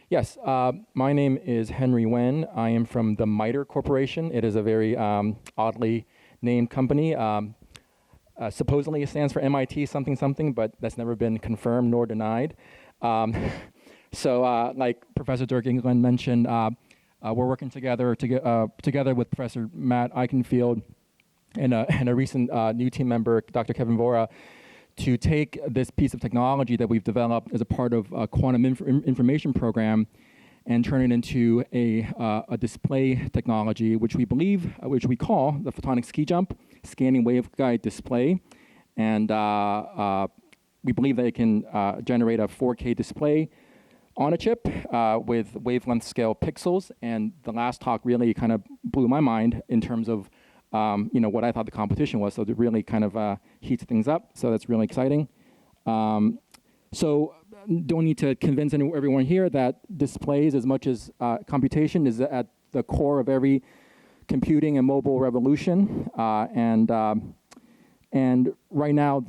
Yes, my name is Henry Wen. I am from the Mitre Corporation. It is a very oddly named company. Supposedly it stands for MIT something something, but that's never been confirmed nor denied. Um, like Professor Dirk England mentioned, we're working together together with Professor Matt Eichenfield and a recent new team member, Dr. Kevin Vora, to take this piece of technology that we've developed as a part of a quantum information program and turn it into a display technology, which we call the photonic ski jump scanning waveguide display. And we believe that it can generate a 4K display on a chip with wavelength-scale pixels. And the last talk really kind of blew my mind in terms of what I thought the competition was, so it really kind of heats things up. So that's really exciting. So don't need to convince everyone here that displays, as much as computation, is at the core of every computing and mobile revolution. And right now,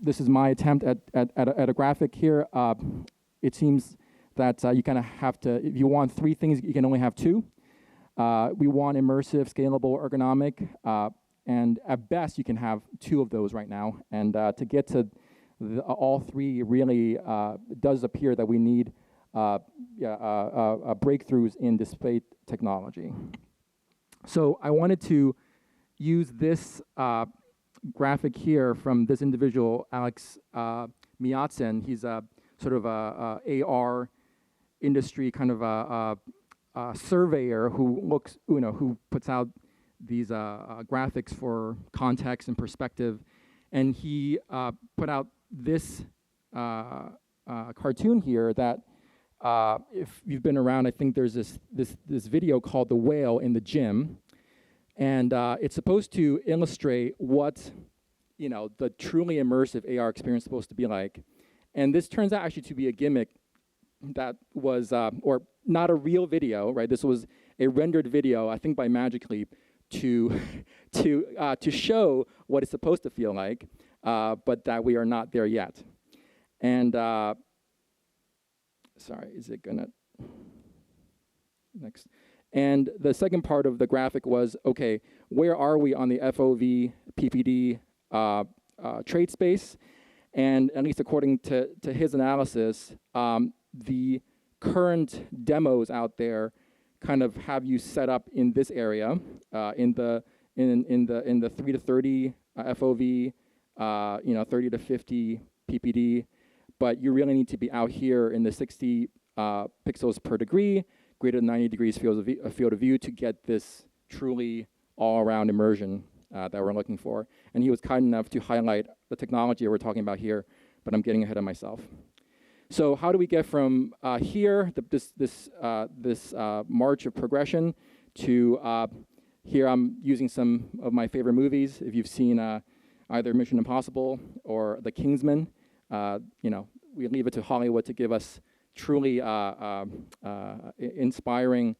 this is my attempt at a graphic here. It seems that you kind of have to, if you want three things, you can only have two. We want immersive, scalable, ergonomic, and at best you can have two of those right now. And to get to all three, really does appear that we need breakthroughs in display technology. So I wanted to use this graphic here from this individual, Alex Miatzen. He's a sort of a AR industry kind of a surveyor who puts out these graphics for context and perspective, and he put out this cartoon here that if you've been around, I think there's this video called "The Whale in the Gym," and it's supposed to illustrate what the truly immersive AR experience is supposed to be like, and this turns out actually to be a gimmick that was or not a real video, right? This was a rendered video, I think by Magic Leap, to show what it's supposed to feel like, but that we are not there yet. And sorry, is it gonna next? And the second part of the graphic was, okay, where are we on the FOV PPD trade space? And at least according to his analysis, the current demos out there kind of have you set up in this area, in the 3 to 30 FOV, 30 to 50 PPD, but you really need to be out here in the 60 pixels per degree, greater than 90 degrees field of view to get this truly all-around immersion that we're looking for. And he was kind enough to highlight the technology we're talking about here, but I'm getting ahead of myself. So how do we get from here, this march of progression, to here? I'm using some of my favorite movies. If you've seen either Mission Impossible or The Kingsman, we leave it to Hollywood to give us truly inspiring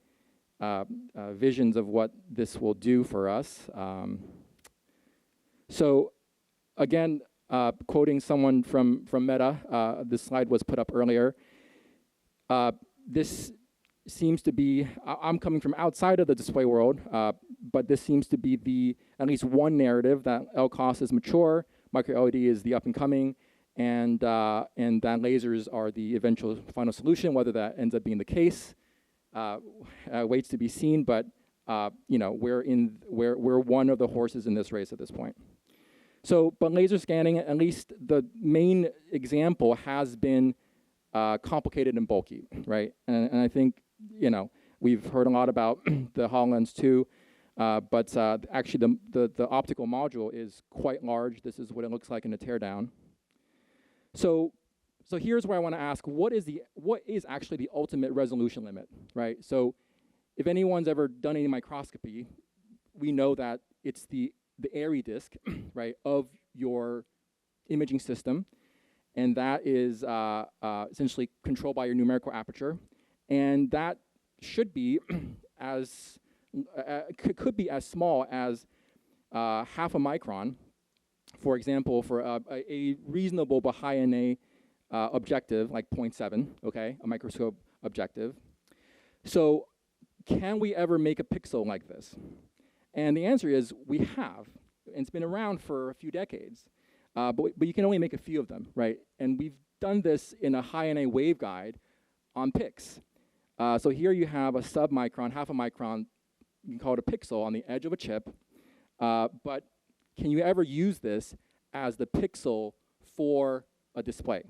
visions of what this will do for us. So again, quoting someone from Meta, this slide was put up earlier. This seems to be, I'm coming from outside of the display world, but this seems to be at least one narrative that LCOS is mature, micro LED is the up and coming, and that lasers are the eventual final solution. Whether that ends up being the case waits to be seen, but we're one of the horses in this race at this point. So, but laser scanning, at least the main example, has been complicated and bulky, right? And I think, we've heard a lot about the HoloLens 2, but actually the optical module is quite large. This is what it looks like in a teardown. So here's where I want to ask, what is actually the ultimate resolution limit, right? So if anyone's ever done any microscopy, we know that it's the airy disk, right, of your imaging system, and that is essentially controlled by your numerical aperture, and that should be could be as small as half a micron, for example, for a reasonable but high NA objective like 0.7, okay, a microscope objective, So can we ever make a pixel like this? And the answer is we have. And it's been around for a few decades. But you can only make a few of them, right? And we've done this in a high-NA waveguide on PICs. So here you have a sub-micron, half a micron, you can call it a pixel on the edge of a chip. But can you ever use this as the pixel for a display?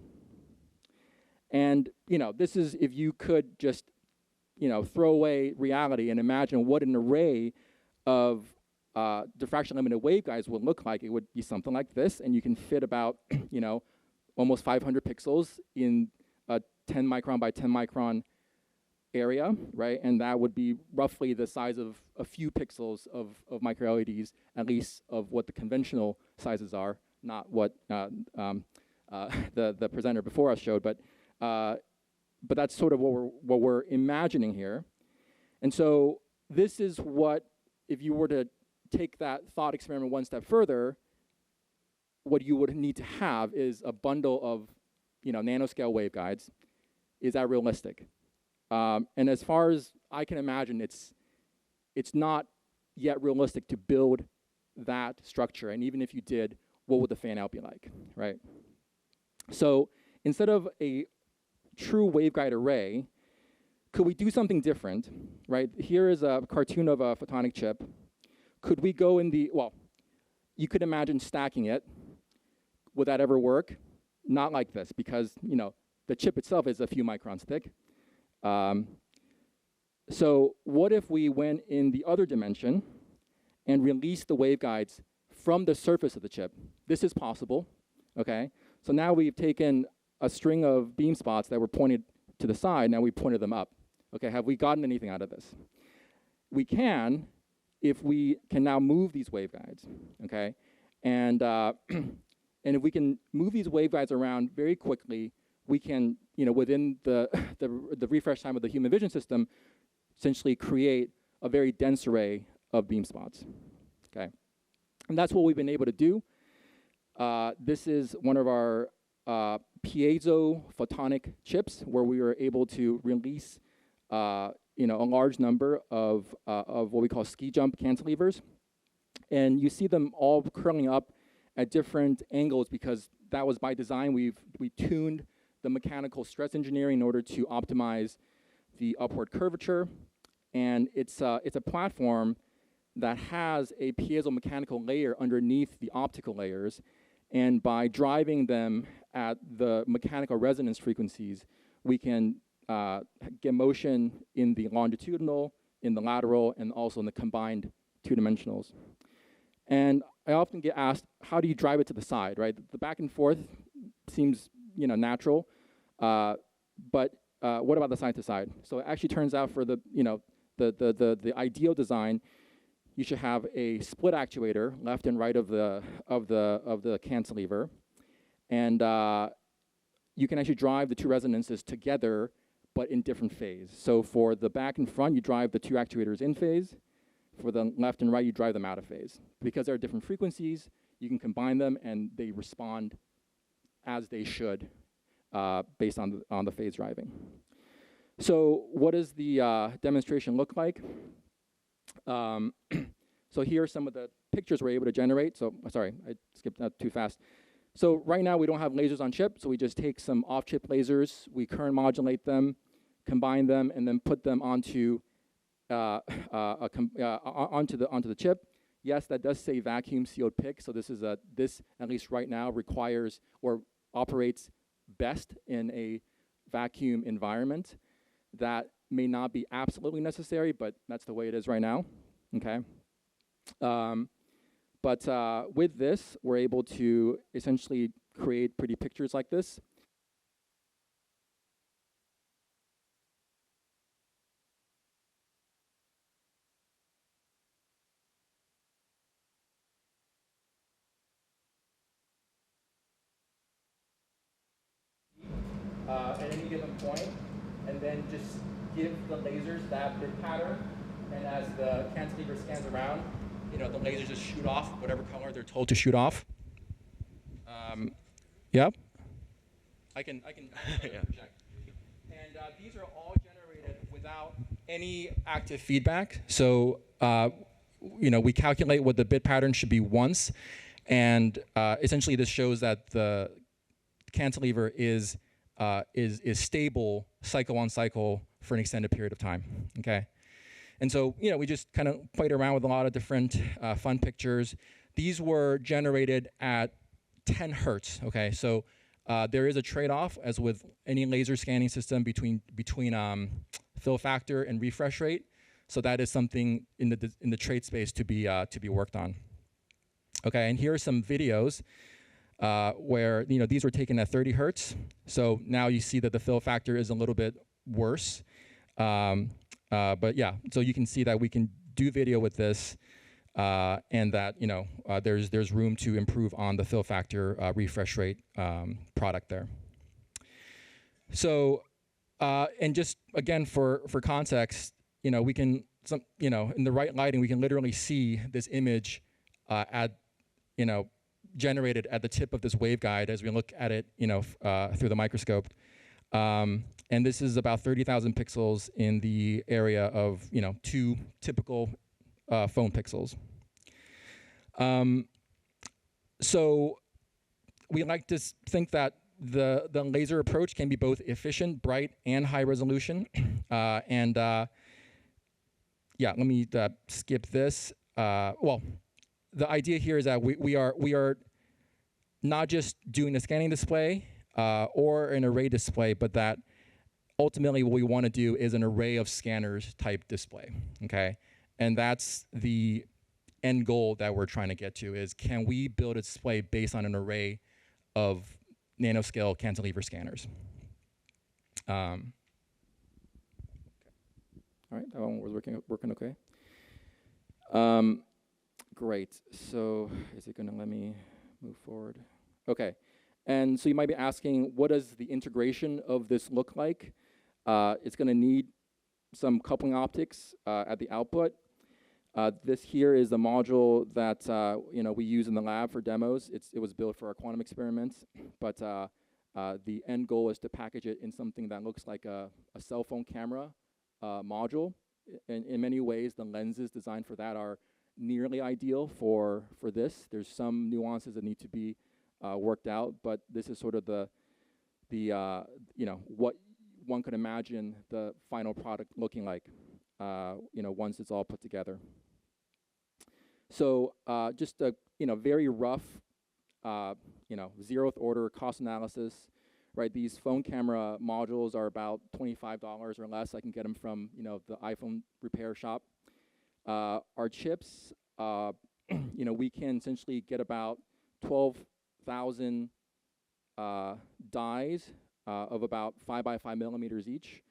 And this is if you could just throw away reality and imagine what an array of diffraction limited waveguides would look like. It would be something like this, and you can fit about almost 500 pixels in a 10 micron by 10 micron area, right? And that would be roughly the size of a few pixels of micro LEDs, at least of what the conventional sizes are, not what the presenter before us showed, but that's sort of what we're imagining here. And so this is what, if you were to take that thought experiment one step further, what you would need to have is a bundle of nanoscale waveguides. Is that realistic? And as far as I can imagine, it's not yet realistic to build that structure. And even if you did, what would the fan out be like, right? So instead of a true waveguide array, could we do something different, right? Here is a cartoon of a photonic chip. Could we go in well, you could imagine stacking it. Would that ever work? Not like this, because the chip itself is a few microns thick. So what if we went in the other dimension and released the waveguides from the surface of the chip? This is possible, okay? So now we've taken a string of beam spots that were pointed to the side, now we pointed them up. Okay, have we gotten anything out of this? We can, if we can now move these waveguides, okay? And, and if we can move these waveguides around very quickly, we can, within the refresh time of the human vision system, essentially create a very dense array of beam spots, okay? And that's what we've been able to do. This is one of our piezo photonic chips where we were able to release a large number of what we call ski jump cantilevers. And you see them all curling up at different angles because that was by design. We tuned the mechanical stress engineering in order to optimize the upward curvature. And it's a platform that has a piezo-mechanical layer underneath the optical layers. And by driving them at the mechanical resonance frequencies, we can get motion in the longitudinal, in the lateral, and also in the combined two dimensionals. And I often get asked, how do you drive it to the side, right? The back and forth seems natural, but what about the side to side? So it actually turns out for the ideal design, you should have a split actuator, left and right of the cantilever, and you can actually drive the two resonances together, but in different phase. So for the back and front, you drive the two actuators in phase. For the left and right, you drive them out of phase. Because there are different frequencies, you can combine them, and they respond as they should, based on the phase driving. So what does the demonstration look like? So here are some of the pictures we're able to generate. So, sorry, I skipped too fast. So right now we don't have lasers on chip, so we just take some off-chip lasers, we current modulate them, combine them, and then put them onto onto the chip. Yes, that does say vacuum sealed PIC. So this at least right now requires or operates best in a vacuum environment. That may not be absolutely necessary, but that's the way it is right now. Okay. But with this, we're able to essentially create pretty pictures like this. At any given point, and then just give the lasers that bit pattern, and as the cantilever scans around, the lasers just shoot off whatever color they're told to shoot off. Yep. I can yeah. Project. And these are all generated without any active feedback. So we calculate what the bit pattern should be once, and essentially this shows that the cantilever is stable cycle on cycle for an extended period of time. Okay, and so we just kind of played around with a lot of different fun pictures. These were generated at 10 hertz. Okay, so there is a trade-off, as with any laser scanning system, between fill factor and refresh rate. So that is something in the trade space to be worked on. Okay, and here are some videos where these were taken at 30 hertz. So now you see that the fill factor is a little bit worse. But yeah, so you can see that we can do video with this, and that there's room to improve on the fill factor refresh rate product there. So and just again for context, we can in the right lighting we can literally see this image generated at the tip of this waveguide as we look at it through the microscope. And this is about 30,000 pixels in the area of 2 typical phone pixels. So we like to think that the laser approach can be both efficient, bright, and high resolution. Yeah, let me skip this. Well, the idea here is that we are not just doing a scanning display or an array display, but that ultimately what we want to do is an array of scanners type display, okay? And that's the end goal that we're trying to get to, is can we build a display based on an array of nanoscale cantilever scanners? All right, that one was working okay. Great, so is it gonna let me move forward? Okay, and so you might be asking, what does the integration of this look like? It's gonna need some coupling optics at the output. This here is a module that we use in the lab for demos. It was built for our quantum experiments, but the end goal is to package it in something that looks like a cell phone camera module. In many ways, the lenses designed for that are nearly ideal for this. There's some nuances that need to be worked out, but this is sort of the what one could imagine the final product looking like, once it's all put together. So just a very rough, zeroth order cost analysis, right? These phone camera modules are about $25 or less. I can get them from the iPhone repair shop. Our chips, we can essentially get about 12,000 dies of about 5 by 5 millimeters each,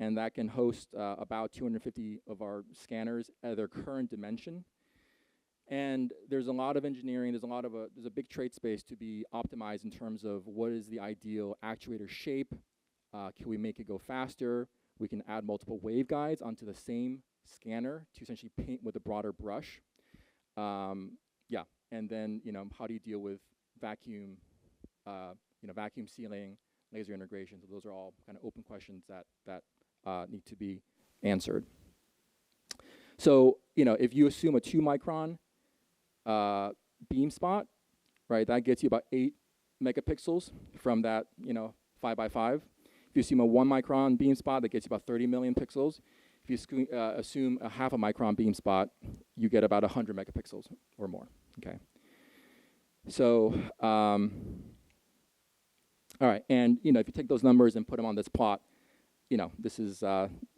and that can host about 250 of our scanners at their current dimension. And there's a lot of engineering, there's a big trade space to be optimized in terms of what is the ideal actuator shape. Can we make it go faster? We can add multiple waveguides onto the same scanner to essentially paint with a broader brush. Yeah, and then how do you deal with vacuum, vacuum sealing, laser integration? So those are all kind of open questions that need to be answered. So if you assume a 2 micron beam spot, right, that gets you about 8 megapixels from that 5 by 5. If you assume a 1 micron beam spot, that gets you about 30 million pixels. If you assume a half a micron beam spot, you get about 100 megapixels or more. Okay. So, all right, and if you take those numbers and put them on this plot, this is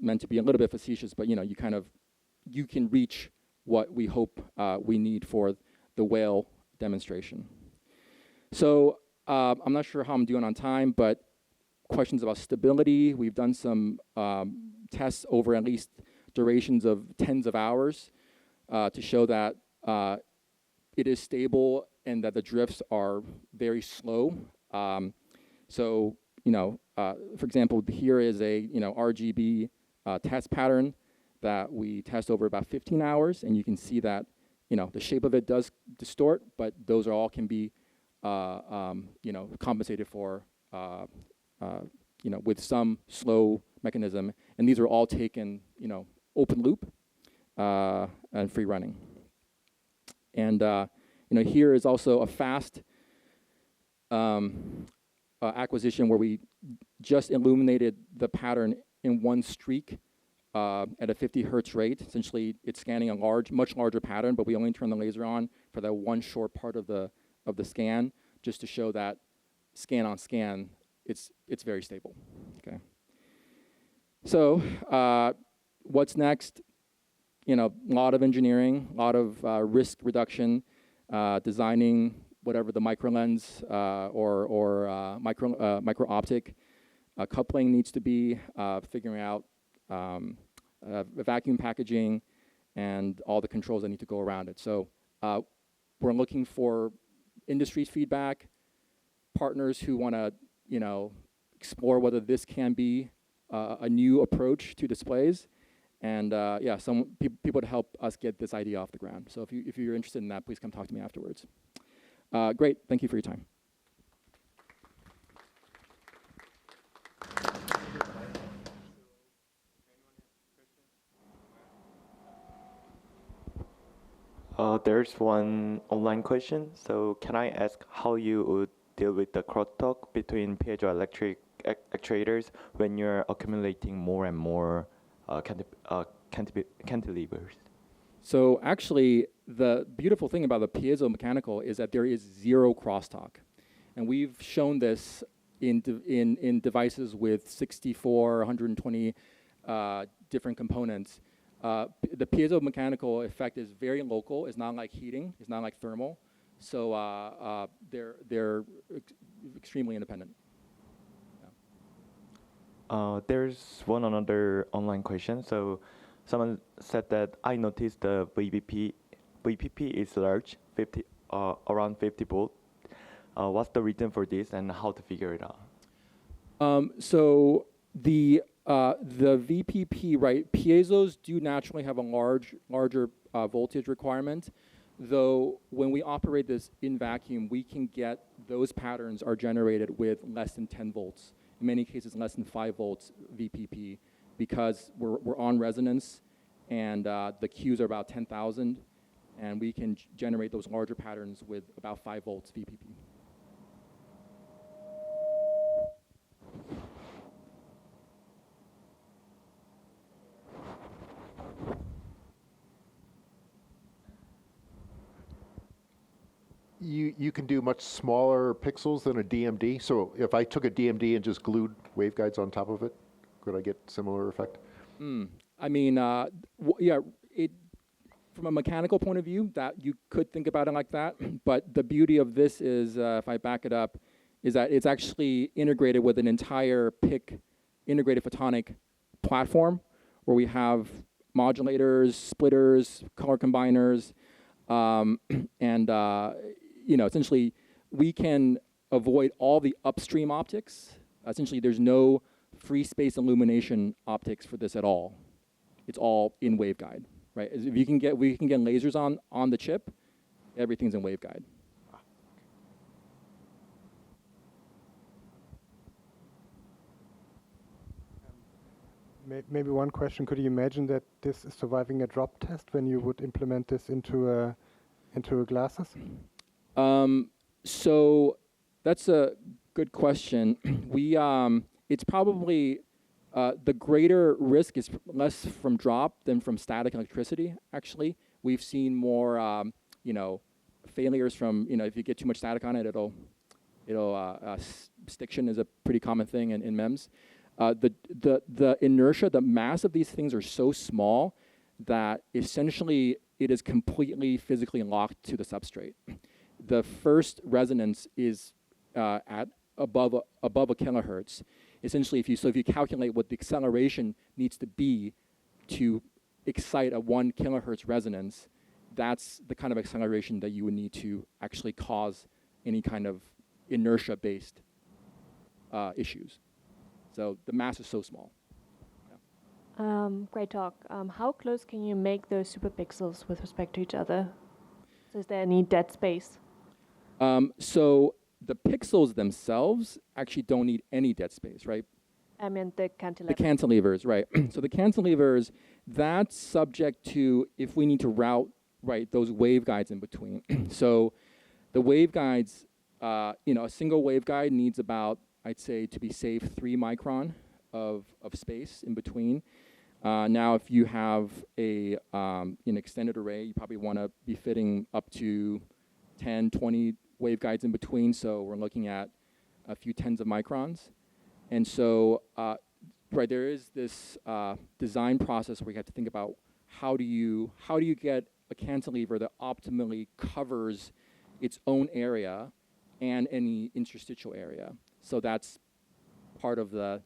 meant to be a little bit facetious, but you can reach what we hope we need for the whale demonstration. So I'm not sure how I'm doing on time, but questions about stability. We've done some tests over at least durations of tens of hours to show that it is stable and that the drifts are very slow. So, for example, here is a RGB test pattern that we test over about 15 hours, and you can see that the shape of it does distort, but those all can be compensated for with some slow mechanism, and these are all taken, open loop and free running. And here is also a fast acquisition where we just illuminated the pattern in one streak at a 50 hertz rate. Essentially, it's scanning a much larger pattern, but we only turn the laser on for that one short part of the scan, just to show that scan on scan, it's very stable. Okay. So what's next? A lot of engineering, a lot of risk reduction, designing whatever the micro lens or micro optic coupling needs to be, figuring out vacuum packaging and all the controls that need to go around it. So we're looking for industry feedback, partners who want to, explore whether this can be a new approach to displays, and some people to help us get this idea off the ground. So if you're interested in that, please come talk to me afterwards. Great, thank you for your time. There's one online question. So can I ask how you would deal with the crosstalk between piezoelectric actuators when you're accumulating more and more cantilevers? So actually, the beautiful thing about the piezo-mechanical is that there is zero crosstalk. And we've shown this in devices with 64, 120 different components. The piezo-mechanical effect is very local. It's not like heating. It's not like thermal. So they're extremely independent. Yeah. There's another online question. So someone said that I noticed the VPP is large, around 50 volt. What's the reason for this, and how to figure it out? So the VPP, right? Piezos do naturally have a larger voltage requirement, though when we operate this in vacuum, we can get those patterns are generated with less than 10 volts. In many cases, less than 5 volts VPP, because we're on resonance, and the Qs are about 10,000, and we can generate those larger patterns with about 5 volts VPP. You can do much smaller pixels than a DMD. So if I took a DMD and just glued waveguides on top of it, could I get similar effect? I mean, from a mechanical point of view, that you could think about it like that. But the beauty of this is, if I back it up, is that it's actually integrated with an entire PIC, integrated photonic platform, where we have modulators, splitters, color combiners, and essentially we can avoid all the upstream optics. Essentially, there's no free space illumination optics for this at all. It's all in waveguide, right? If we can get lasers on the chip, everything's in waveguide. Maybe one question: could you imagine that this is surviving a drop test when you would implement this into glasses? So that's a good question. It's probably the greater risk is less from drop than from static electricity. Actually, we've seen more, failures from if you get too much static on it, stiction is a pretty common thing in MEMS. The inertia, the mass of these things are so small that essentially it is completely physically locked to the substrate. The first resonance is at above a kilohertz. Essentially, if you calculate what the acceleration needs to be to excite a 1 kilohertz resonance, that's the kind of acceleration that you would need to actually cause any kind of inertia-based issues. So the mass is so small. Great talk. How close can you make those superpixels with respect to each other? So is there any dead space? So the pixels themselves actually don't need any dead space, right? I meant the The cantilever. cantilevers, right. So the cantilevers, that's subject to if we need to route, right, those waveguides in between. So the waveguides, a single waveguide needs about, I'd say, to be safe, 3 micron of space in between. Now, if you have an extended array, you probably want to be fitting up to 10, 20 waveguides in between. So we're looking at a few tens of microns. And so, right, there is this design process where you have to think about how do you get a cantilever that optimally covers its own area and any interstitial area. So that's part of the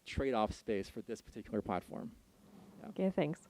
trade-off space for this particular platform. Okay, thanks.